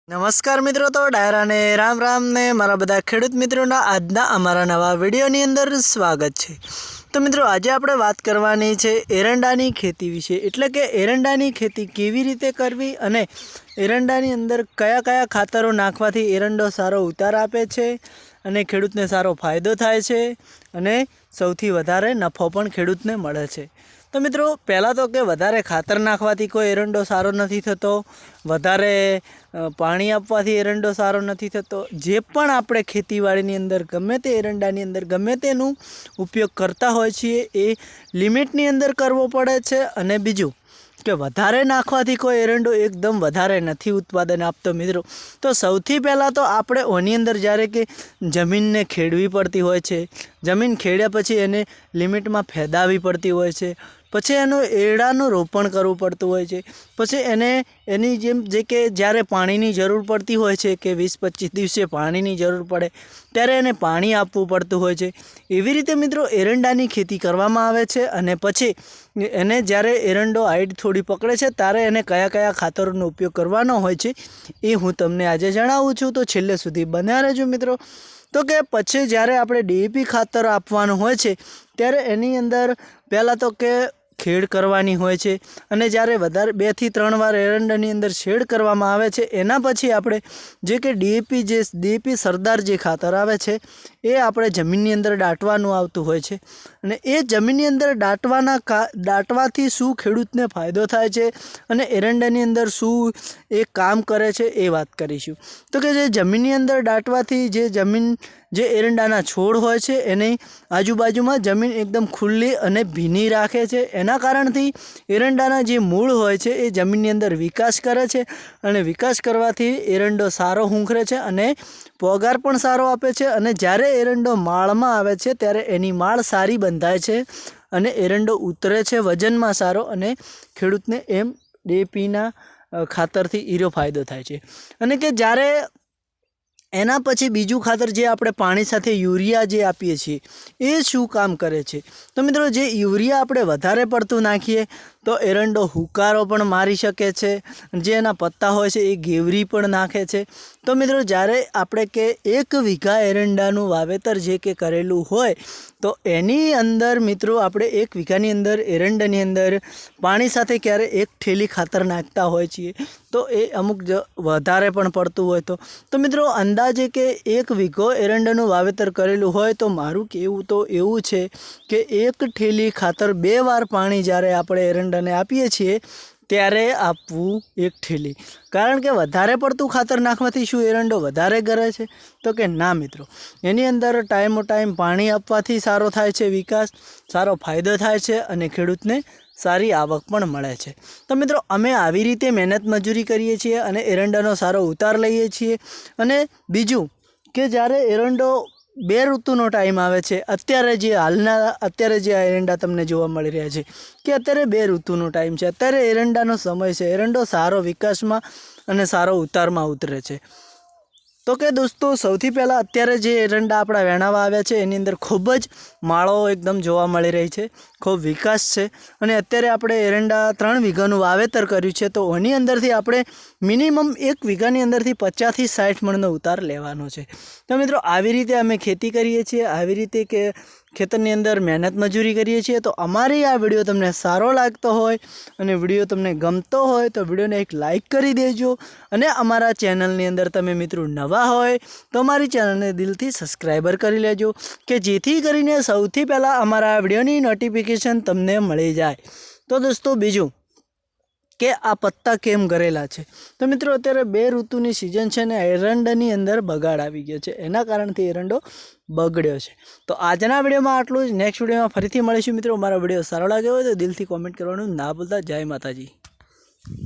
નમસ્કાર મિત્રો, તો ડાયરા ને રામ રામ ને મારા બધા ખેડૂત મિત્રોના આજના અમારા નવા વિડીયોની અંદર સ્વાગત છે। તો મિત્રો, આજે આપણે વાત કરવાની છે એરંડાની ખેતી વિશે, એટલે કે એરંડાની ખેતી કેવી રીતે કરવી અને એરંડાની અંદર કયા કયા ખાતરો નાખવાથી એરંડો સારો ઉતાર આપે છે અને ખેડૂતને સારો ફાયદો થાય છે અને સૌથી વધારે નફો પણ ખેડૂતને મળે છે। તો મિત્રો, પહેલાં તો કે વધારે ખાતર નાખવાથી કોઈ એરંડો સારો નથી થતો, વધારે પાણી આપવાથી એરંડો સારો નથી થતો। જે પણ આપણે ખેતીવાડીની અંદર ગમે તે એરંડાની અંદર ગમે તેનું ઉપયોગ કરતા હોય છીએ એ લિમિટની અંદર કરવો પડે છે। અને બીજું કે વધારે નાખવાથી કોઈ એરંડો એકદમ વધારે નથી ઉત્પાદન આપતો। મિત્રો, તો સૌથી પહેલાં તો આપણે ઓની અંદર જ્યારે કે જમીનને ખેડવી પડતી હોય છે, જમીન ખેડ્યા પછી એને લિમિટમાં ફેદાવી પડતી હોય છે, પછી એનું એરડાનું રોપણ કરવું પડતું હોય છે, પછી એની જેમ જે કે જ્યારે પાણીની જરૂર પડતી હોય છે કે 20-25 દિવસે પાણીની જરૂર પડે ત્યારે એને પાણી આપવું પડતું હોય છે। એવી રીતે મિત્રો એરંડાની ખેતી કરવામાં આવે છે। અને પછી એને જ્યારે એરંડો હાઈટ થોડી પકડે છે ત્યારે એને કયા કયા ખાતરોનો ઉપયોગ કરવાનો હોય છે એ હું તમને આજે જણાવું છું, તો છેલ્લે સુધી બન્યા રહેજો મિત્રો। તો કે પછી જ્યારે આપણે DAP ખાતર આપવાનું હોય છે ત્યારે એની અંદર પહેલાં તો કે ખેડ કરવાની હોય છે, અને જ્યારે વધારે 2 થી 3 વાર એરંડાની અંદર શેડ કરવામાં આવે છે એના પછી આપણે જે કે DAP સરદાર જે ખાતર આવે છે એ આપણે જમીનની અંદર દાટવાનું આવતું હોય છે। અને એ જમીનની અંદર દાટવાથી શું ખેડૂતને ફાયદો થાય છે અને એરંડાની અંદર શું એ કામ કરે છે એ વાત કરીશું। તો કે જે જમીનની અંદર દાટવાથી જે એરંડાના છોડ હોય છે એની આજુબાજુમાં જમીન એકદમ ખુલ્લી અને ભીની રાખે છે। એના કારણથી એરંડાના જે મૂળ હોય છે એ જમીનની અંદર વિકાસ કરે છે, અને વિકાસ કરવાથી એરંડો સારો હુંખરે છે અને પગાર પણ સારો આપે છે। અને જ્યારે એરંડો માળમાં આવે છે ત્યારે એની માળ સારી બંધાય છે અને એરંડો ઉતરે છે વજનમાં સારો, અને ખેડૂતને એમ DAPના ખાતરથી ઈરો ફાયદો થાય છે। અને કે જ્યારે એના પછી બીજું ખાતર જે આપણે પાણી સાથે યુરિયા જે આપીએ છીએ એ શું કામ કરે છે? તો મિત્રો, જે યુરિયા આપણે વધારે પડતું નાખીએ તો એરંડો હુકારો પણ મારી શકે છે, જે એના પત્તા હોય છે એ ઘેવરી પણ નાખે છે। તો મિત્રો, જ્યારે આપણે કે 1 વીઘા એરંડાનું વાવેતર જે કે કરેલું હોય તો એની અંદર મિત્રો આપણે 1 વીઘાની અંદર એરંડાની અંદર પાણી સાથે ક્યારે 1 થેલી ખાતર નાખતા હોય છીએ તો એ અમુક વધારે પણ પડતું હોય તો મિત્રો અંદાજે કે 1 વીઘો એરંડાનું વાવેતર કરેલું હોય તો મારું કહેવું તો એવું છે કે 1 થેલી ખાતર 2 વાર પાણી જ્યારે આપણે એરંડાને આપીએ છીએ ત્યારે આપવું 1 થેલી। કારણ કે વધારે પડતું ખાતર નાખવાથી શું એરંડો વધારે ગરે છે? તો કે ના મિત્રો, એની અંદર ટાઈમો ટાઈમ પાણી આપવાથી સારો થાય છે વિકાસ, સારો ફાયદો થાય છે અને ખેડૂતને સારી આવક પણ મળે છે। તો મિત્રો, અમે આવી રીતે મહેનત મજૂરી કરીએ છીએ અને એરંડાનો સારો ઉતાર લઈએ છીએ। અને બીજું કે જ્યારે એરંડો 2 ઋતુનો ટાઈમ આવે છે, અત્યારે જે આ એરંડા તમને જોવા મળી રહ્યા છે કે અત્યારે 2 ઋતુનો ટાઈમ છે, અત્યારે એરંડાનો સમય છે, એરંડો સારો વિકાસમાં અને સારો ઉતારમાં ઉતરે છે। તો કે દોસ્તો, સૌથી પહેલાં અત્યારે જે એરંડા આપણા વેણાવા આવ્યા છે એની અંદર ખૂબ જ માળો એકદમ જોવા મળી રહી છે, ખૂબ વિકાસ છે। અને અત્યારે આપણે એરંડા 3 વીઘાનું વાવેતર કર્યું છે તો એની અંદરથી આપણે મિનિમમ 1 વીઘાની અંદરથી 50 થી 60 મણનો ઉતાર લેવાનો છે। તો મિત્રો, આવી રીતે અમે ખેતી કરીએ છીએ, આવી રીતે કે ખેતરની અંદર મહેનત મજૂરી કરીએ છીએ। તો અમારી આ વિડીયો તમને સારો લાગતો હોય અને વિડીયો તમને ગમતો હોય તો વિડીયોને એક લાઇક કરી દેજો, અને અમારા ચેનલની અંદર તમે મિત્રો નવા હોય તો અમારી ચેનલને દિલથી સબસ્ક્રાઈબર કરી લેજો, કે જેથી કરીને સૌથી પહેલાં અમારા વિડીયોની નોટિફિકેશન તમને મળી જાય। તો દોસ્તો, બીજું કે આ પત્તા કેમ ગરેલા છે? તો મિત્રો, અત્યારે 2 ઋતુની સિઝન છે ને એરંડાની અંદર બગાડ આવી ગયો છે, એના કારણથી એરંડો બગડ્યો છે। તો આજના વિડીયોમાં આટલું જ। નેક્સ્ટ વિડીયોમાં ફરીથી મળીશું મિત્રો। મારો વિડીયો સારો લાગ્યો હોય તો દિલથી કોમેન્ટ કરવાનું ના ભૂલતા। જય માતાજી।